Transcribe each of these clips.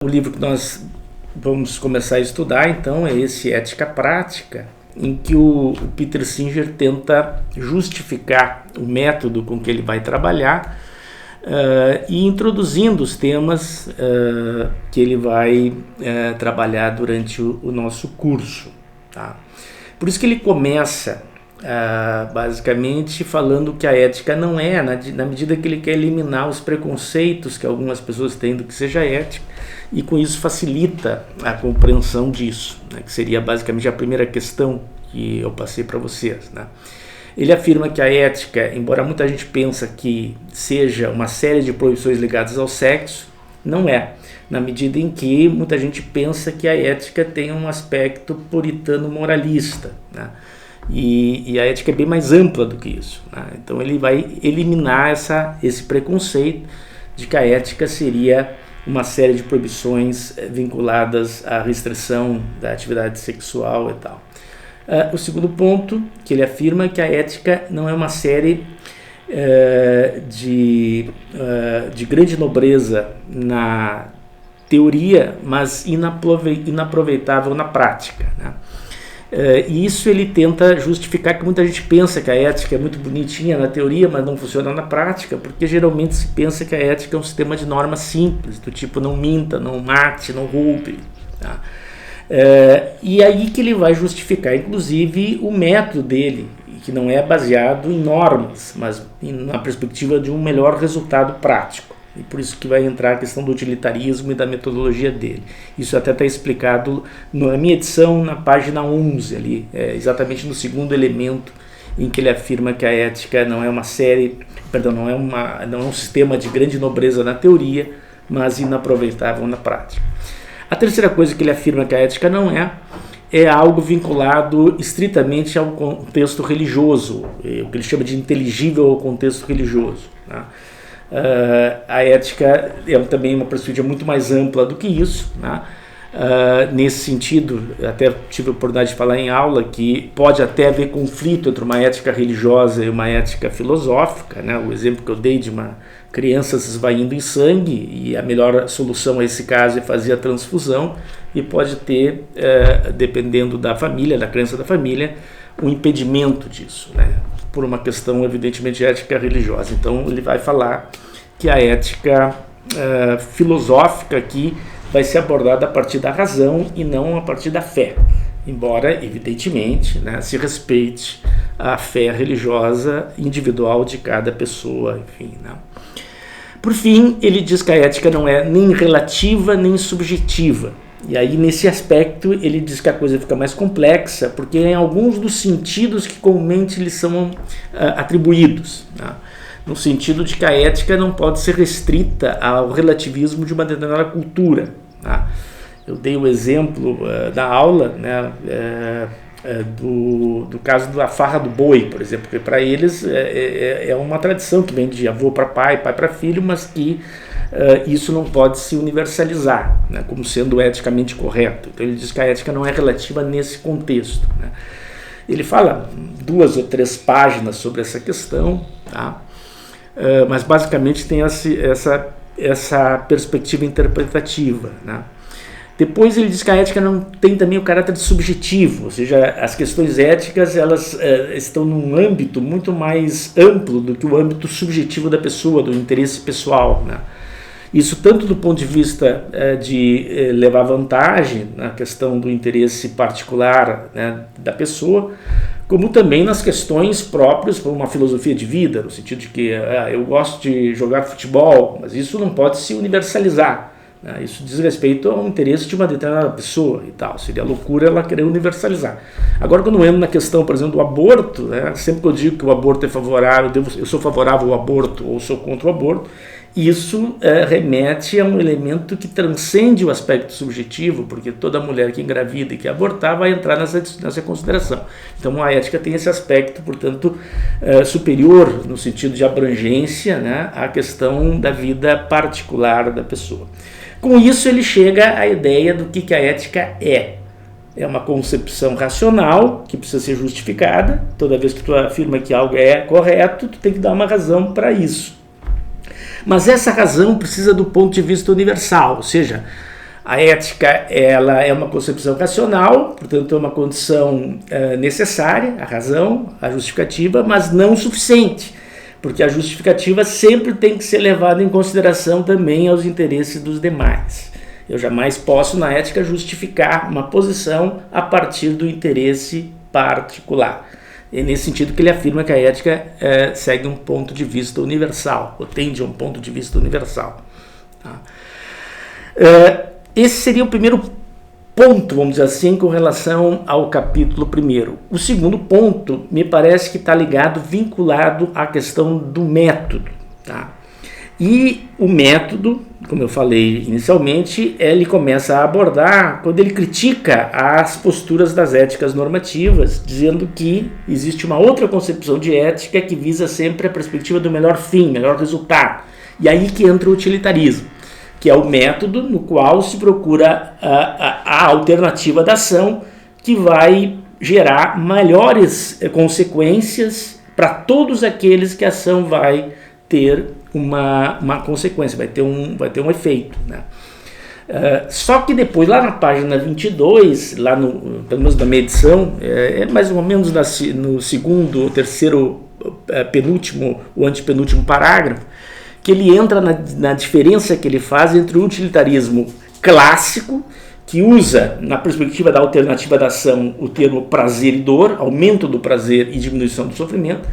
O livro que nós vamos começar a estudar, então, é esse Ética Prática, em que o Peter Singer tenta justificar o método com que ele vai trabalhar e introduzindo os temas que ele vai trabalhar durante o nosso curso. Tá? Por isso que ele começa basicamente falando que a ética não é, na medida que ele quer eliminar os preconceitos que algumas pessoas têm do que seja ética, e com isso facilita a compreensão disso, né, que seria basicamente a primeira questão que eu passei para vocês. Né. Ele afirma que a ética, embora muita gente pense que seja uma série de proibições ligadas ao sexo, não é, na medida em que muita gente pensa que a ética tem um aspecto puritano moralista, né. E a ética é bem mais ampla do que isso. Né? Então ele vai eliminar esse preconceito de que a ética seria uma série de proibições vinculadas à restrição da atividade sexual e tal. O segundo ponto que ele afirma é que a ética não é uma série de grande nobreza na teoria, mas inaproveitável na prática. Né? E isso ele tenta justificar, que muita gente pensa que a ética é muito bonitinha na teoria, mas não funciona na prática, porque geralmente se pensa que a ética é um sistema de normas simples, do tipo não minta, não mate, não roube. Tá? E aí que ele vai justificar, inclusive, o método dele, que não é baseado em normas, mas na perspectiva de um melhor resultado prático. E por isso que vai entrar a questão do utilitarismo e da metodologia dele. Isso até está explicado na minha edição, na página 11, ali, exatamente no segundo elemento, em que ele afirma que a ética não é uma série, não é um sistema de grande nobreza na teoria, mas inaproveitável na prática. A terceira coisa que ele afirma que a ética não é algo vinculado estritamente ao contexto religioso, o que ele chama de inteligível ao contexto religioso. Né? A ética é também uma perspectiva muito mais ampla do que isso. Né? Nesse sentido, até tive a oportunidade de falar em aula que pode até haver conflito entre uma ética religiosa e uma ética filosófica. Né? O exemplo que eu dei de uma criança se esvaindo em sangue, e a melhor solução a esse caso é fazer a transfusão, e pode ter, dependendo da família, da crença da família, um impedimento disso, né? Por uma questão evidentemente ética religiosa. Então ele vai falar que a ética filosófica aqui vai ser abordada a partir da razão e não a partir da fé, embora evidentemente, né, se respeite a fé religiosa individual de cada pessoa, enfim, né. Por fim, ele diz que a ética não é nem relativa nem subjetiva. E aí, nesse aspecto, ele diz que a coisa fica mais complexa, porque em alguns dos sentidos que comumente lhes são atribuídos, né? No sentido de que a ética não pode ser restrita ao relativismo de uma determinada cultura. Né? Eu dei o exemplo da aula, né, do caso da farra do boi, por exemplo, porque para eles é uma tradição que vem de avô para pai, pai para filho, mas que isso não pode se universalizar, né, como sendo eticamente correto. Então ele diz que a ética não é relativa nesse contexto. Né. Ele fala 2 ou 3 páginas sobre essa questão, tá? Mas basicamente tem essa perspectiva interpretativa. Né. Depois ele diz que a ética não tem também o caráter de subjetivo, ou seja, as questões éticas elas estão num âmbito muito mais amplo do que o âmbito subjetivo da pessoa, do interesse pessoal. Né. Isso tanto do ponto de vista de levar vantagem na questão do interesse particular, né, da pessoa, como também nas questões próprias para uma filosofia de vida, no sentido de que eu gosto de jogar futebol, mas isso não pode se universalizar. Né? Isso diz respeito ao interesse de uma determinada pessoa e tal. Seria loucura ela querer universalizar. Agora, quando eu entro na questão, por exemplo, do aborto, né, sempre que eu digo que o aborto é favorável, eu sou favorável ao aborto ou sou contra o aborto, isso remete a um elemento que transcende o aspecto subjetivo, porque toda mulher que engravida e que abortar vai entrar nessa consideração. Então a ética tem esse aspecto, portanto, superior no sentido de abrangência, né, à questão da vida particular da pessoa. Com isso ele chega à ideia do que a ética é. É uma concepção racional que precisa ser justificada. Toda vez que tu afirma que algo é correto, tu tem que dar uma razão para isso. Mas essa razão precisa do ponto de vista universal, ou seja, A ética, ela é uma concepção racional, portanto é uma condição necessária, a razão, a justificativa, mas não suficiente, porque a justificativa sempre tem que ser levada em consideração também aos interesses dos demais. Eu jamais posso, na ética, justificar uma posição a partir do interesse particular. É nesse sentido que ele afirma que a ética segue um ponto de vista universal, ou tende a um ponto de vista universal. Tá? Esse seria o primeiro ponto, vamos dizer assim, com relação ao capítulo 1. O segundo ponto me parece que está vinculado à questão do método. Tá? E o método, como eu falei inicialmente, ele começa a abordar quando ele critica as posturas das éticas normativas, dizendo que existe uma outra concepção de ética que visa sempre a perspectiva do melhor fim, melhor resultado. E aí que entra o utilitarismo, que é o método no qual se procura a alternativa da ação que vai gerar maiores consequências para todos aqueles que a ação vai ter uma consequência, vai ter um efeito, né? Só que depois, lá na página 22, lá pelo menos na minha edição, mais ou menos no segundo ou terceiro penúltimo, o antepenúltimo parágrafo, que ele entra na diferença que ele faz entre o utilitarismo clássico, que usa, na perspectiva da alternativa da ação, o termo prazer e dor, aumento do prazer e diminuição do sofrimento,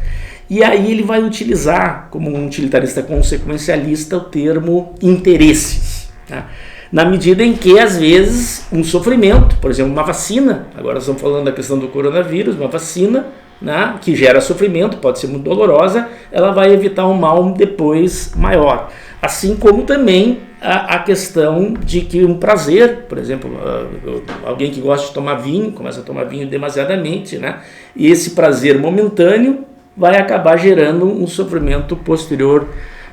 e aí ele vai utilizar, como um utilitarista consequencialista, o termo interesses. Tá? Na medida em que, às vezes, um sofrimento, por exemplo, uma vacina, agora estamos falando da questão do coronavírus, uma vacina, né, que gera sofrimento, pode ser muito dolorosa, ela vai evitar um mal depois maior. Assim como também a questão de que um prazer, por exemplo, alguém que gosta de tomar vinho, começa a tomar vinho demasiadamente, né, e esse prazer momentâneo vai acabar gerando um sofrimento posterior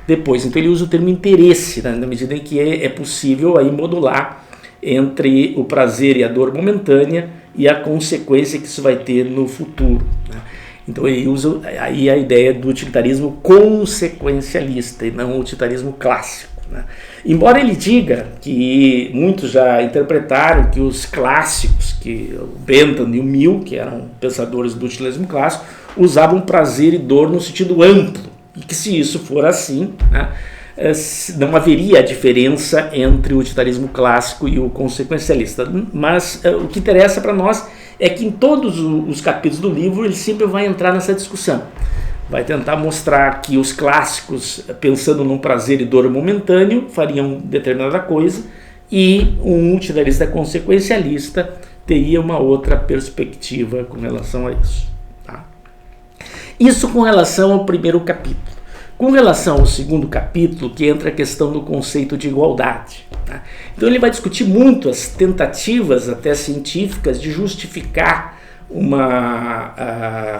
depois. Então ele usa o termo interesse, né, na medida em que é possível aí modular entre o prazer e a dor momentânea e a consequência que isso vai ter no futuro. Né? Então ele usa aí a ideia do utilitarismo consequencialista e não o utilitarismo clássico. Né? Embora ele diga que muitos já interpretaram que os clássicos, que o Bentham e o Mill, que eram pensadores do utilitarismo clássico, usavam prazer e dor no sentido amplo, e que se isso for assim, né, não haveria diferença entre o utilitarismo clássico e o consequencialista. Mas o que interessa para nós é que em todos os capítulos do livro ele sempre vai entrar nessa discussão. Vai tentar mostrar que os clássicos, pensando num prazer e dor momentâneo, fariam determinada coisa, e um utilitarista consequencialista teria uma outra perspectiva com relação a isso. Tá? Isso com relação ao primeiro capítulo. Com relação ao segundo capítulo, que entra a questão do conceito de igualdade. Tá? Então ele vai discutir muito as tentativas, até científicas, de justificar uma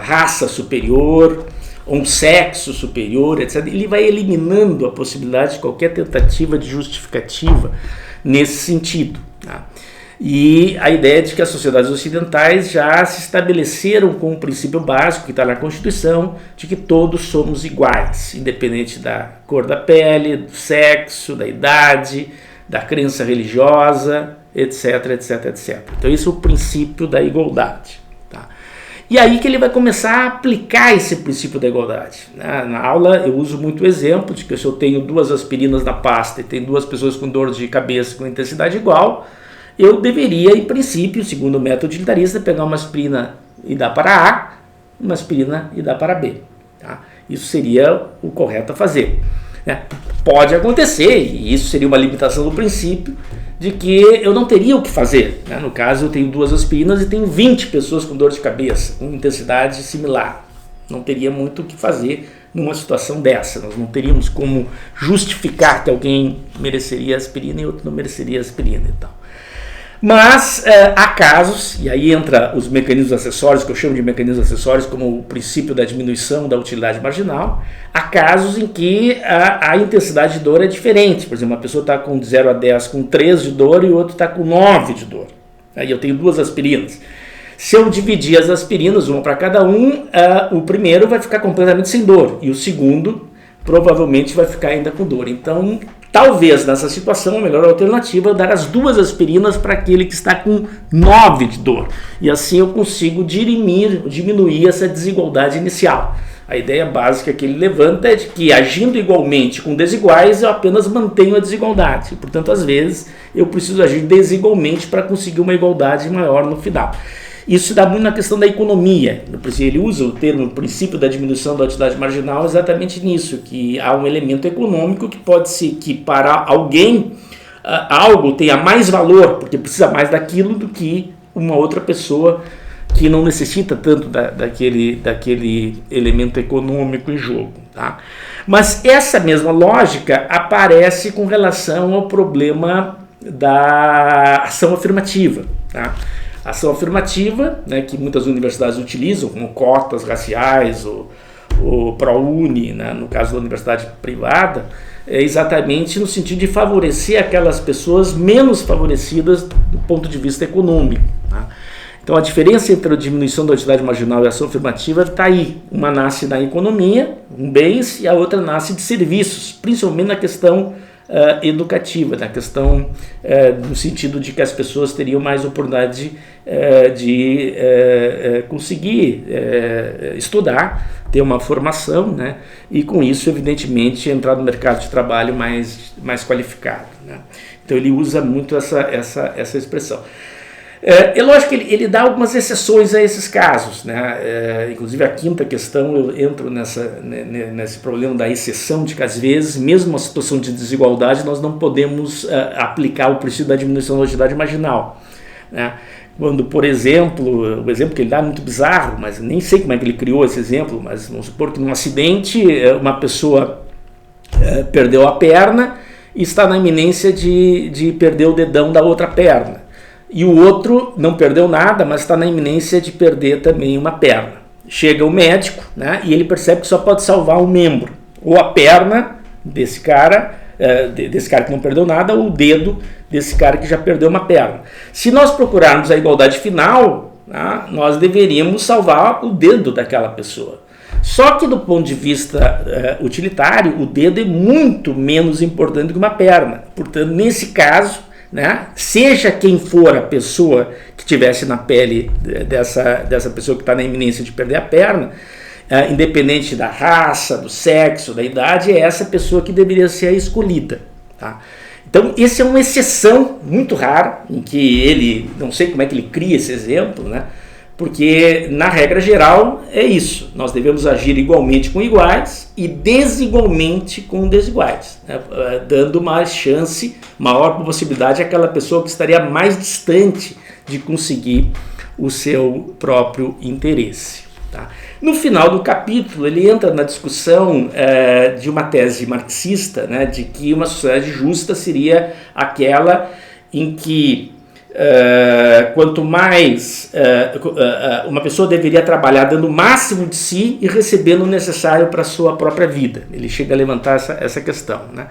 raça superior, um sexo superior, etc. Ele vai eliminando a possibilidade de qualquer tentativa de justificativa nesse sentido. Tá? E a ideia de que as sociedades ocidentais já se estabeleceram com um princípio básico que está na Constituição, de que todos somos iguais, independente da cor da pele, do sexo, da idade, da crença religiosa, etc, etc, etc. Então esse é o princípio da igualdade. Tá? E aí que ele vai começar a aplicar esse princípio da igualdade. Na aula eu uso muito o exemplo de que se eu tenho 2 aspirinas na pasta e tem 2 pessoas com dor de cabeça com intensidade igual, eu deveria, em princípio, segundo o método utilitarista, pegar uma aspirina e dar para A, uma aspirina e dar para B. Tá? Isso seria o correto a fazer. Né? Pode acontecer, e isso seria uma limitação do princípio, de que eu não teria o que fazer. Né? No caso, eu tenho 2 aspirinas e tenho 20 pessoas com dor de cabeça, com intensidade similar. Não teria muito o que fazer numa situação dessa. Nós não teríamos como justificar que alguém mereceria aspirina e outro não mereceria aspirina e tal. Mas há casos, e aí entra os mecanismos acessórios, que eu chamo de mecanismos acessórios como o princípio da diminuição da utilidade marginal, há casos em que a intensidade de dor é diferente. Por exemplo, uma pessoa está com 0 a 10 com 3 de dor e o outro está com 9 de dor. Aí eu tenho 2 aspirinas. Se eu dividir as aspirinas, uma para cada um, o primeiro vai ficar completamente sem dor e o segundo provavelmente vai ficar ainda com dor. Então, Talvez nessa situação a melhor alternativa é dar as 2 aspirinas para aquele que está com 9 de dor. E assim eu consigo diminuir essa desigualdade inicial. A ideia básica que ele levanta é de que, agindo igualmente com desiguais, eu apenas mantenho a desigualdade. Portanto, às vezes, eu preciso agir desigualmente para conseguir uma igualdade maior no final. Isso se dá muito na questão da economia. Ele usa o termo princípio da diminuição da utilidade marginal exatamente nisso, que há um elemento econômico que pode ser que para alguém algo tenha mais valor, porque precisa mais daquilo do que uma outra pessoa que não necessita tanto daquele elemento econômico em jogo. Tá? Mas essa mesma lógica aparece com relação ao problema da ação afirmativa. Tá? A ação afirmativa, né, que muitas universidades utilizam, como cotas raciais, o ProUni, né, no caso da universidade privada, é exatamente no sentido de favorecer aquelas pessoas menos favorecidas do ponto de vista econômico. Tá? Então a diferença entre a diminuição da utilidade marginal e a ação afirmativa está aí. Uma nasce na economia, com bens, e a outra nasce de serviços, principalmente na questão educativa, na questão no sentido de que as pessoas teriam mais oportunidade de conseguir estudar, ter uma formação, né, e com isso, evidentemente, entrar no mercado de trabalho mais qualificado. Né? Então ele usa muito essa expressão. É lógico que ele dá algumas exceções a esses casos, né? Inclusive a quinta questão, eu entro nesse problema da exceção, de que às vezes, mesmo uma situação de desigualdade, nós não podemos aplicar o princípio da diminuição da utilidade marginal. Né? Quando, por exemplo, o exemplo que ele dá é muito bizarro, mas nem sei como é que ele criou esse exemplo, mas vamos supor que num acidente uma pessoa perdeu a perna e está na iminência de perder o dedão da outra perna. E o outro não perdeu nada, mas está na iminência de perder também uma perna. Chega o médico, né, e ele percebe que só pode salvar um membro, ou a perna desse cara que não perdeu nada, ou o dedo desse cara que já perdeu uma perna. Se nós procurarmos a igualdade final, né, nós deveríamos salvar o dedo daquela pessoa. Só que do ponto de vista utilitário, o dedo é muito menos importante que uma perna. Portanto, nesse caso, né, seja quem for a pessoa que estivesse na pele dessa pessoa que está na iminência de perder a perna, independente da raça, do sexo, da idade, é essa pessoa que deveria ser a escolhida. Tá? Então, essa é uma exceção muito rara, em que ele, não sei como é que ele cria esse exemplo, né, porque na regra geral é isso, nós devemos agir igualmente com iguais e desigualmente com desiguais, né? Dando mais chance, maior possibilidade àquela pessoa que estaria mais distante de conseguir o seu próprio interesse. Tá? No final do capítulo ele entra na discussão de uma tese marxista, né, de que uma sociedade justa seria aquela em que quanto mais uma pessoa deveria trabalhar dando o máximo de si e recebendo o necessário para a sua própria vida. Ele chega a levantar essa questão. Né?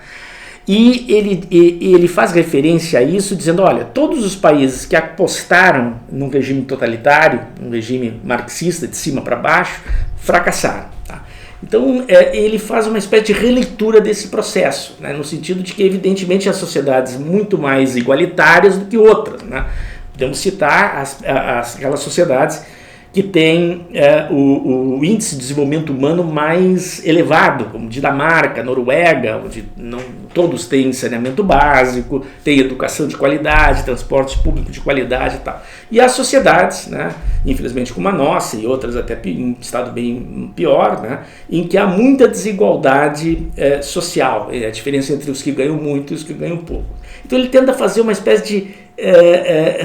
E ele faz referência a isso dizendo, olha, todos os países que apostaram num regime totalitário, num regime marxista de cima para baixo, fracassaram. Tá? Então ele faz uma espécie de releitura desse processo, né, no sentido de que evidentemente há sociedades muito mais igualitárias do que outras. Né? Podemos citar aquelas sociedades que têm o índice de desenvolvimento humano mais elevado, como Dinamarca, Noruega, onde não todos têm saneamento básico, têm educação de qualidade, transporte público de qualidade e tal. E as sociedades, né, infelizmente como a nossa e outras até em estado bem pior, né, em que há muita desigualdade social, a diferença entre os que ganham muito e os que ganham pouco. Então ele tenta fazer uma espécie de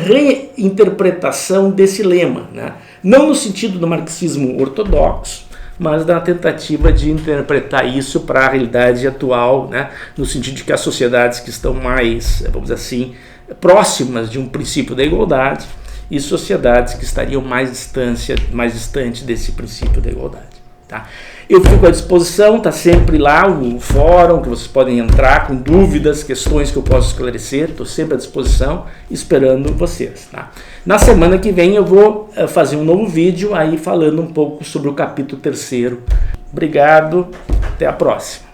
reinterpretação desse lema, né? Não no sentido do marxismo ortodoxo, mas na tentativa de interpretar isso para a realidade atual, né? No sentido de que as sociedades que estão mais, vamos dizer assim, próximas de um princípio da igualdade e sociedades que estariam mais distantes desse princípio da igualdade. Tá? Eu fico à disposição, está sempre lá o fórum, que vocês podem entrar com dúvidas, questões que eu posso esclarecer, estou sempre à disposição, esperando vocês. Tá? Na semana que vem eu vou fazer um novo vídeo aí falando um pouco sobre o capítulo 3º. Obrigado, até a próxima.